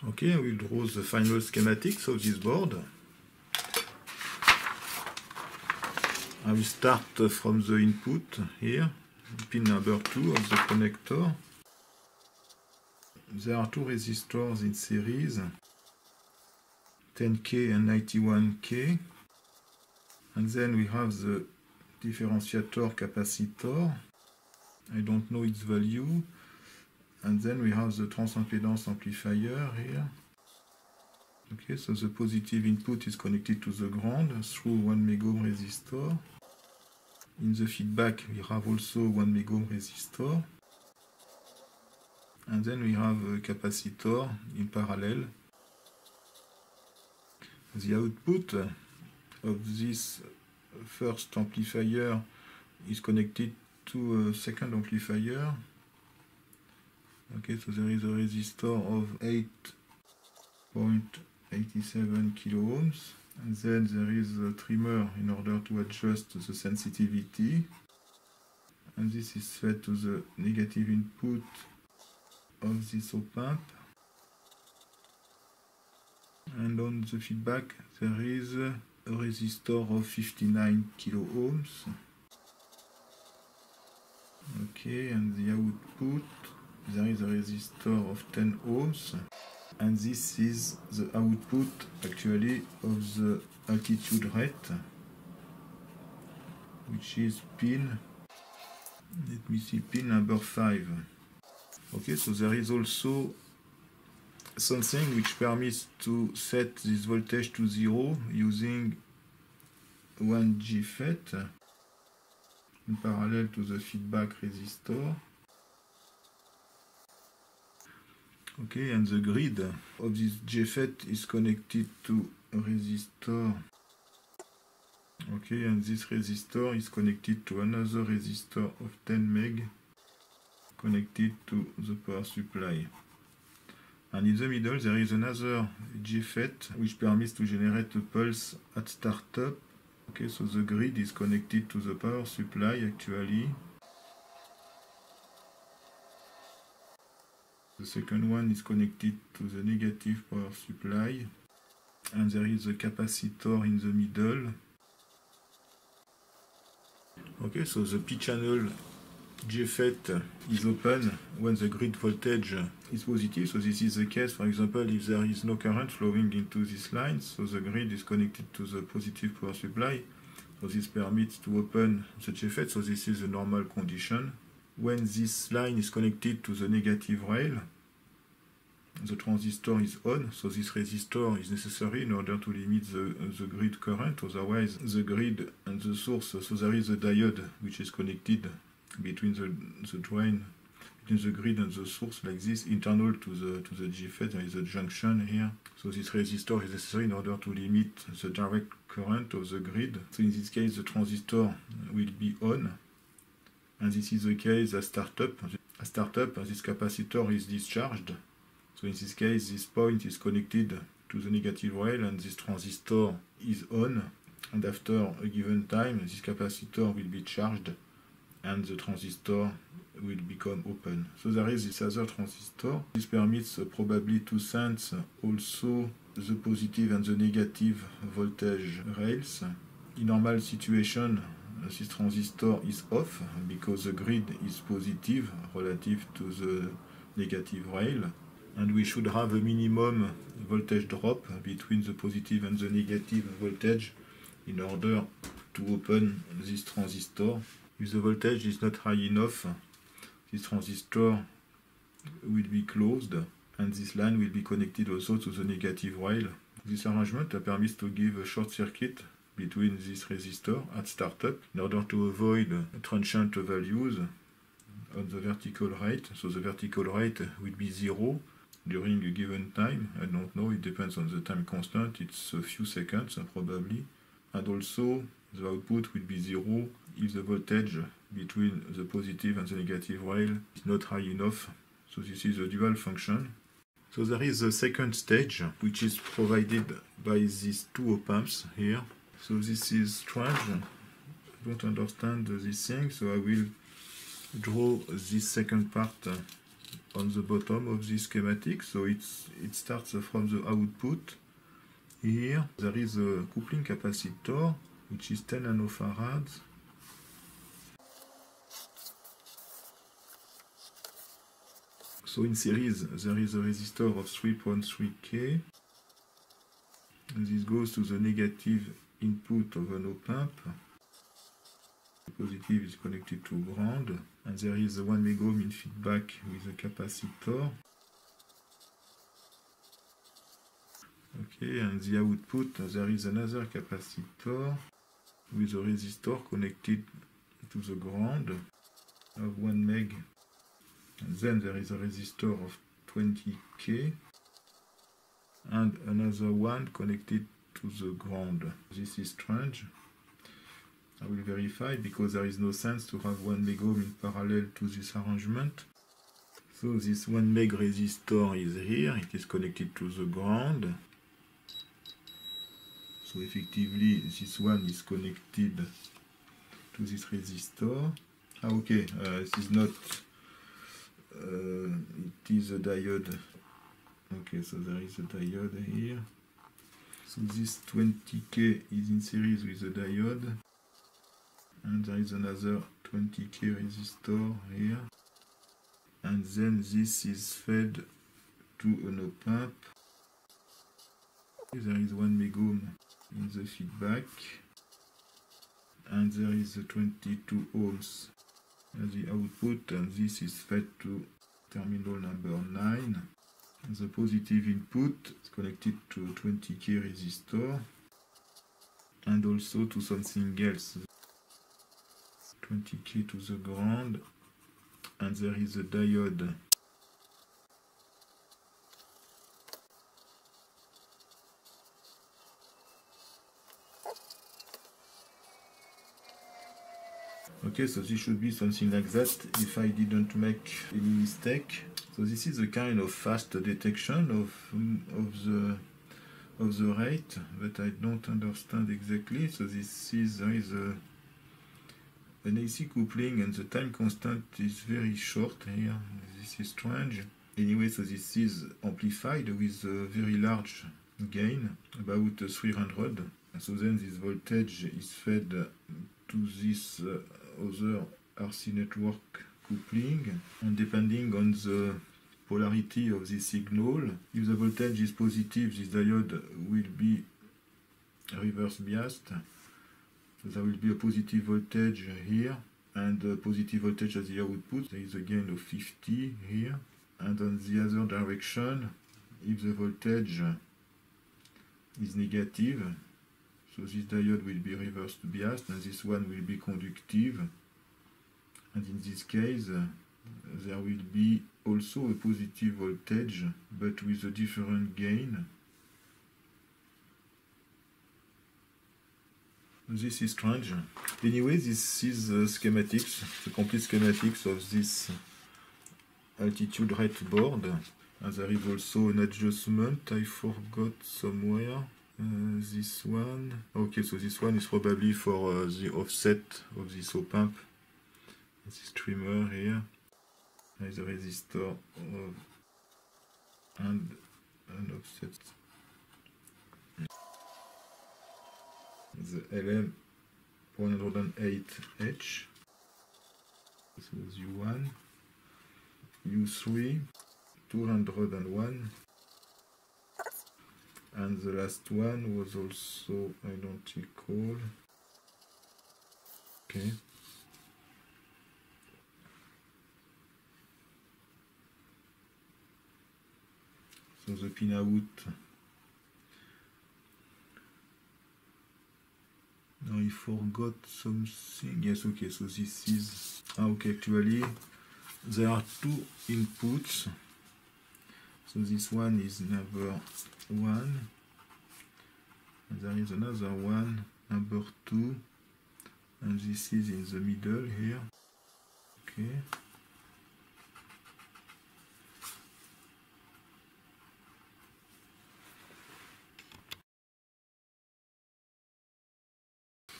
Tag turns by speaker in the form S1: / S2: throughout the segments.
S1: Okay, I will draw the final schematics of this board. I will start from the input here, pin number 2 of the connector. There are two resistors in series, 10K and 91K. And then we have the differentiator capacitor. I don't know its value. And then we have the transimpedance amplifier here. Okay, so the positive input is connected to the ground through 1 megohm resistor. In the feedback we have also 1 megohm resistor. And then we have a capacitor in parallel. The output of this first amplifier is connected to a second amplifier. Okay, so there is a resistor of 8.87 kilo ohms, and then there is a trimmer in order to adjust the sensitivity, and this is fed to the negative input of this op-amp. And on the feedback there is a resistor of 59 kilo ohms. Okay, and the output, there is a resistor of 10 ohms, and this is the output actually of the altitude rate, which is pin, let me see, pin number 5. Okay, so there is also something which permits to set this voltage to 0 using 1 GFET in parallel to the feedback resistor. Okay, and the grid of this GFET is connected to a resistor. Okay, and this resistor is connected to another resistor of 10 meg connected to the power supply. And in the middle there is another GFET which permits to generate a pulse at startup. Okay, so the grid is connected to the power supply actually. The second one is connected to the negative power supply, and there is a capacitor in the middle. Okay, so the P-channel GFET is open when the grid voltage is positive. So this is the case, for example, if there is no current flowing into this line, so the grid is connected to the positive power supply. So this permits to open the GFET, so this is a normal condition. When this line is connected to the negative rail, the transistor is on, so this resistor is necessary in order to limit the grid current, otherwise the grid and the source, so there is a diode which is connected between the drain, between the grid and the source, like this, internal to the GFET. There is a junction here, so this resistor is necessary in order to limit the direct current of the grid. So in this case the transistor will be on, and this is the case at startup. At startup this capacitor is discharged, so in this case this point is connected to the negative rail and this transistor is on, and after a given time this capacitor will be charged and the transistor will become open. So there is this other transistor. This permits probably to sense also the positive and the negative voltage rails. In normal situation, this transistor is off because the grid is positive relative to the negative rail, and we should have a minimum voltage drop between the positive and the negative voltage in order to open this transistor. If the voltage is not high enough, this transistor will be closed and this line will be connected also to the negative rail. This arrangement permits to give a short circuit between this resistor at startup in order to avoid transient values on the vertical rate. So the vertical rate will be 0 during a given time. I don't know, it depends on the time constant, it's a few seconds probably. And also the output will be 0 if the voltage between the positive and the negative rail is not high enough. So this is a dual function. So there is a second stage which is provided by these two op-amps here. So this is strange, I don't understand this thing, so I will draw this second part on the bottom of this schematic. So it starts from the output. Here there is a coupling capacitor which is 10 nanofarads. So in series there is a resistor of 3.3K. And this goes to the negative input of an op-amp. The positive is connected to ground, and there is a 1 megohm in feedback with a capacitor. Okay, and the output, there is another capacitor with a resistor connected to the ground of 1 meg. And then there is a resistor of 20K and another one connected to the ground. This is strange. I will verify because there is no sense to have 1 megohm in parallel to this arrangement. So this 1 meg resistor is here, it is connected to the ground. So effectively this one is connected to this resistor. Okay, it is not, it is a diode. Okay, so there is a diode here. So this 20K is in series with the diode. And there is another 20K resistor here. And then this is fed to an op-amp. There is 1 megohm in the feedback. And there is a 22 ohms as the output. And this is fed to terminal number 9. And the positive input is connected to 20K resistor. And also to something else. 20K to the ground, and there is a diode. Okay, so this should be something like that if I didn't make any mistake. So this is a kind of fast detection of the rate, but I don't understand exactly. So there is an AC coupling and the time constant is very short here. This is strange. Anyway, so this is amplified with a very large gain, about 300. So then this voltage is fed to this other RC network coupling, and depending on the polarity of the signal, if the voltage is positive, this diode will be reverse biased. So there will be a positive voltage here and a positive voltage at the output. There is a gain of 50 here. And on the other direction, if the voltage is negative, so this diode will be reverse biased and this one will be conductive. And in this case, there will be also a positive voltage, but with a different gain. This is strange. Anyway, this is the schematics, the complete schematics of this altitude rate board. And there is also an adjustment I forgot somewhere. This one. Okay, so this one is probably for the offset of this op-amp. This trimmer here. There is a resistor and an offset. The LM108H. This was U1, U3, 201, and the last one was also identical. Okay. So the pinout. No, I forgot something. Yes, okay, so this is... okay, actually, there are two inputs. So this one is number 1. And there is another one, number 2. And this is in the middle here. Okay.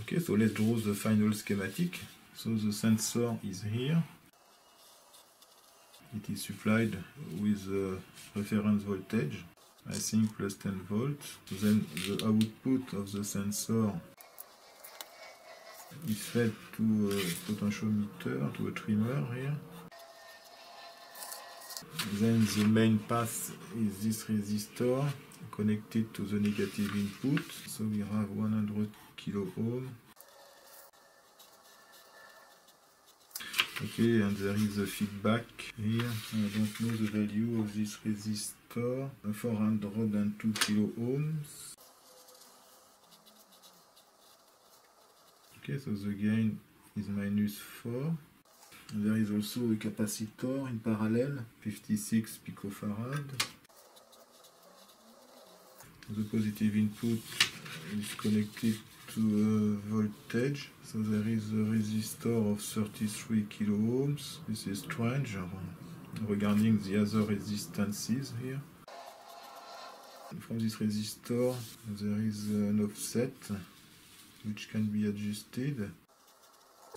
S1: Okay, so let's draw the final schematic. So the sensor is here. it is supplied with a reference voltage, I think plus 10 volts. Then the output of the sensor is fed to a potentiometer, to a trimmer here. Then the main path is this resistor connected to the negative input. So we have 100 kilo ohm. Okay, and there is a feedback here. I don't know the value of this resistor. 402 kilo ohms. Okay, so the gain is -4. And there is also a capacitor in parallel, 56 picofarad. The positive input is connected to a voltage, so there is a resistor of 33 kilo ohms. This is strange regarding the other resistances here. From this resistor there is an offset which can be adjusted.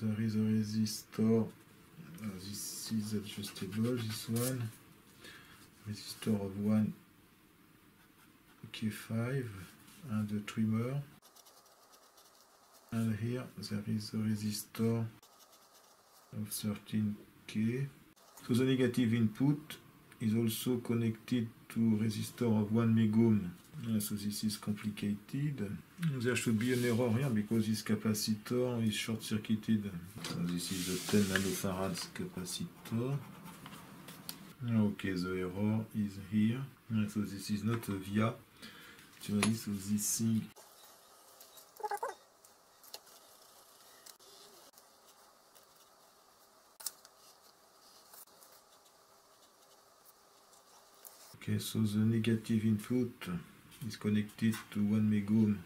S1: There is a resistor, this is adjustable, this one, resistor of 1 K5 and a trimmer. And here there is a resistor of 13K. So the negative input is also connected to resistor of 1 megohm. So this is complicated. There should be an error here because this capacitor is short-circuited. So this is a 10 nanofarads capacitor. Okay, the error is here. So this is not a via. Actually, so this thing okay, so the negative input is connected to 1 megohm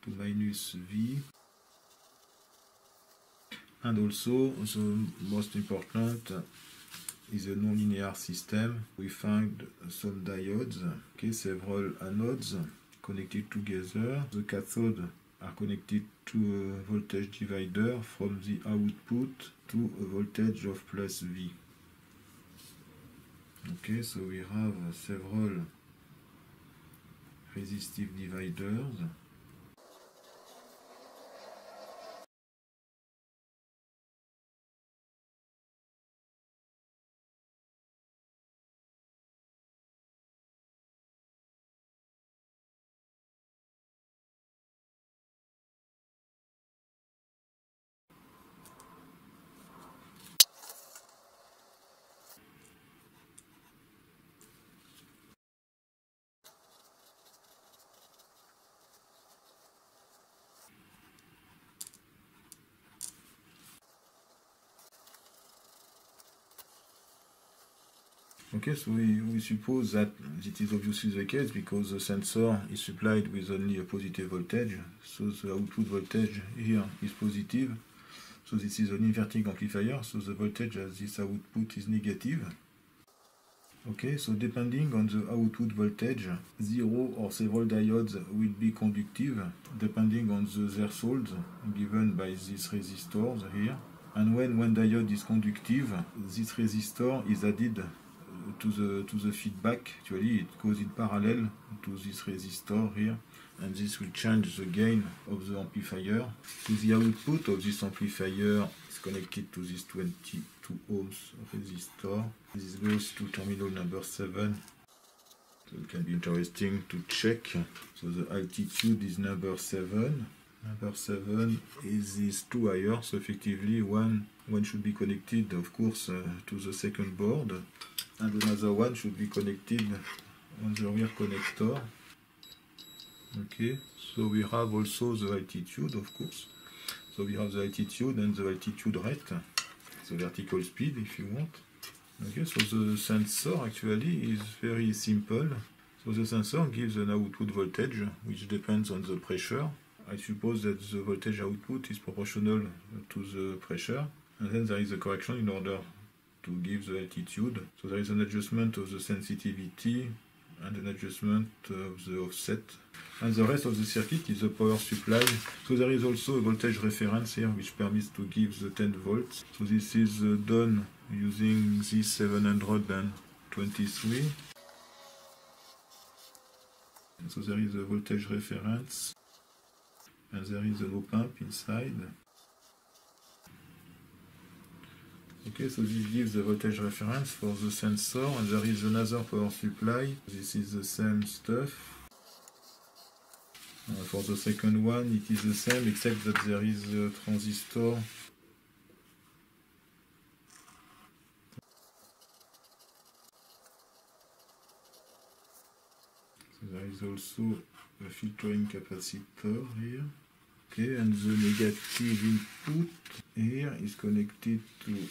S1: to -V. And also, the most important is a non-linear system. We find some diodes, okay, several anodes connected together. The cathode are connected to a voltage divider from the output to a voltage of +V. Okay, so we have several resistive dividers. Okay, so we suppose that it is obviously the case because the sensor is supplied with only a positive voltage, so the output voltage here is positive. So this is an inverting amplifier, so the voltage as this output is negative. Okay, so depending on the output voltage, 0 or several diodes will be conductive, depending on the thresholds given by these resistors here. And when one diode is conductive, this resistor is added to the feedback. Actually, it goes in parallel to this resistor here, and this will change the gain of the amplifier. So the output of this amplifier is connected to this 22 ohms resistor. This goes to terminal number 7. So it can be interesting to check. So the altitude is number 7. Number 7 is these two wires. So effectively one should be connected, of course, to the second board, and another one should be connected on the rear connector. Okay, so we have also the altitude, of course. So we have the altitude and the altitude rate, the vertical speed if you want. Okay, so the sensor actually is very simple. So the sensor gives an output voltage which depends on the pressure. I suppose that the voltage output is proportional to the pressure, and then there is a correction in order to give the altitude. So there is an adjustment of the sensitivity and an adjustment of the offset. And the rest of the circuit is the power supply. So there is also a voltage reference here which permits to give the 10 volts. So this is done using this 723. So there is a voltage reference and there is an op-amp inside. Okay, so this gives the voltage reference for the sensor, and there is another power supply. This is the same stuff. For the second one, it is the same, except that there is a transistor. So there is also a filtering capacitor here. Okay, and the negative input here is connected to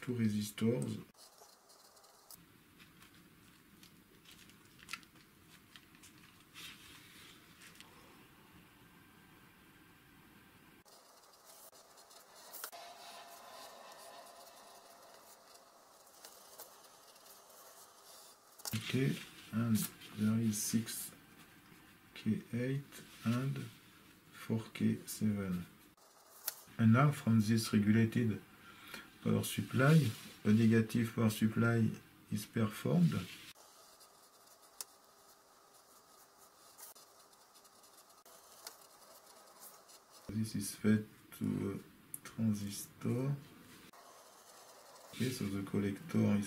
S1: two resistors. Okay, and there is 6K8 and 4K7. And now from this regulated power supply, a negative power supply is performed. This is fed to a transistor. Okay, so the collector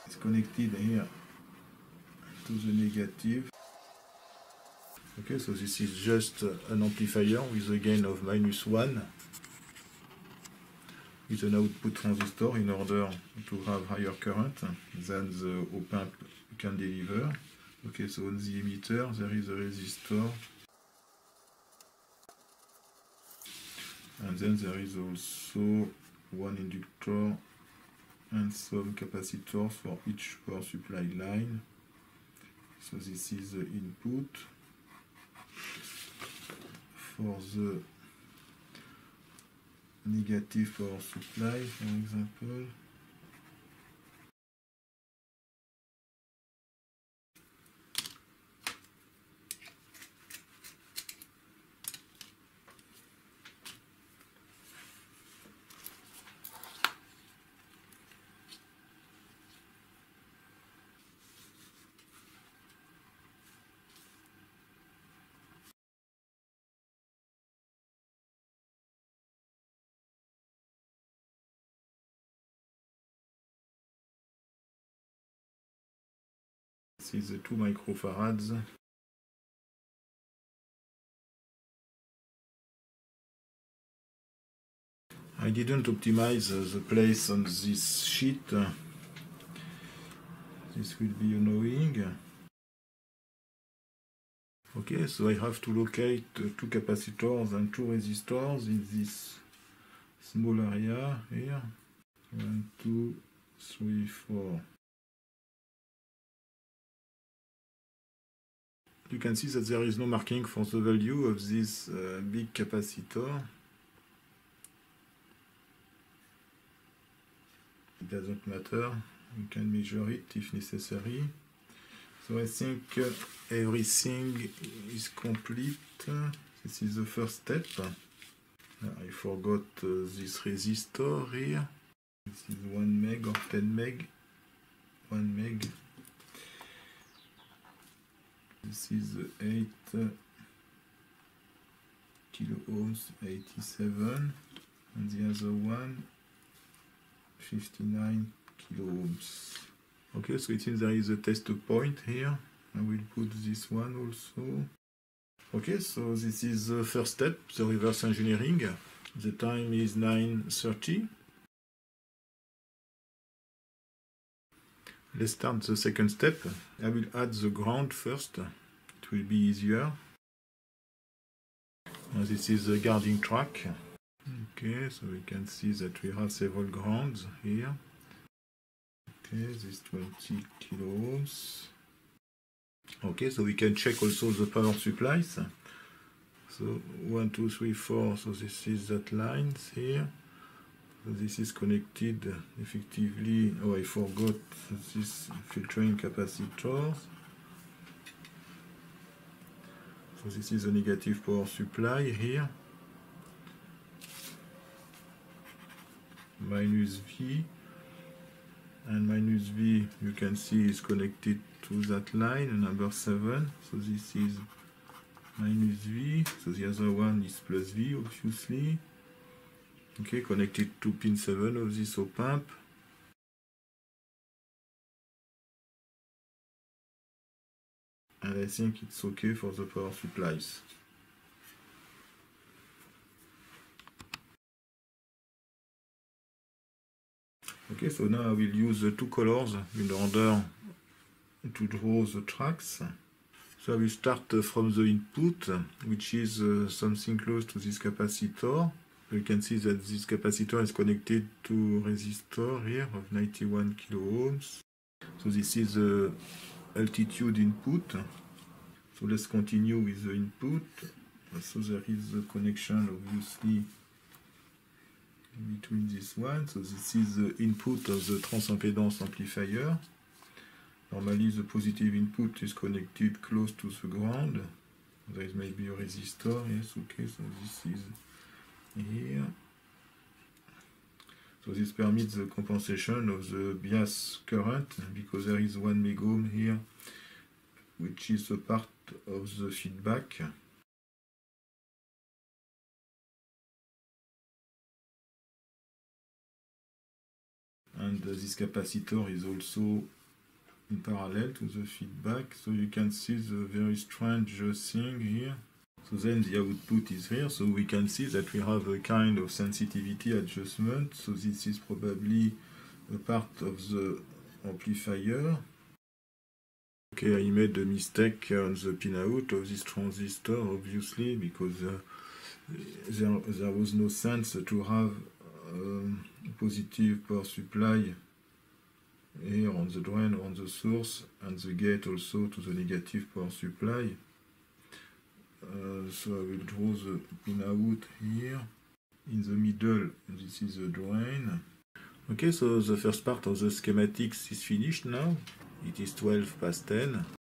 S1: is connected here to the negative. Okay, so this is just an amplifier with a gain of -1 with an output transistor in order to have higher current than the op-amp can deliver. Okay, so on the emitter there is a resistor, and then there is also one inductor and some capacitors for each power supply line. So this is the input. For the negative power supply, for example, this is the 2 microfarads. I didn't optimize the place on this sheet. This will be annoying. Okay, so I have to locate 2 capacitors and 2 resistors in this small area here. 1, 2, 3, 4. You can see that there is no marking for the value of this big capacitor. It doesn't matter, you can measure it if necessary. So I think everything is complete. This is the first step. I forgot this resistor here. This is 1 meg or 10 meg. 1 meg. This is 8 kilo ohms, 87, and the other one 59 kilo ohms. Okay, so it seems there is a test point here. I will put this one also. Okay, so this is the first step, the reverse engineering. The time is 9:30. Let's start the second step. I will add the ground first. It will be easier. Now this is the guarding track. Okay, so we can see that we have several grounds here. Okay, this 20 kilo ohms. Okay, so we can check also the power supplies. So 1, 2, 3, 4. So this is that lines here. So this is connected effectively. Oh, I forgot this filtering capacitors. So this is a negative power supply here. -V. and minus V, you can see is connected to that line, number 7. So this is minus V, so the other one is plus V, obviously. Okay, connected to pin 7 of this op amp. And I think it's okay for the power supplies. Okay, so now I will use the two colors in order to draw the tracks. So I will start from the input, which is something close to this capacitor. You can see that this capacitor is connected to resistor here of 91 kilo ohms. So this is the altitude input. So let's continue with the input. So there is the connection obviously between this one. So this is the input of the transimpedance amplifier. Normally the positive input is connected close to the ground. There is maybe a resistor, yes, okay, so this is here. So this permits the compensation of the bias current because there is 1 megohm here, which is a part of the feedback. And this capacitor is also in parallel to the feedback, so you can see the very strange thing here. So then the output is here, so we can see that we have a kind of sensitivity adjustment. So this is probably a part of the amplifier. Okay, I made a mistake on the pinout of this transistor, obviously, because there was no sense to have positive power supply here on the drain or on the source, and the gate also to the negative power supply. So I will draw the pinout here. In the middle, this is the drain. Okay, so the first part of the schematics is finished now. It is 12 past 10.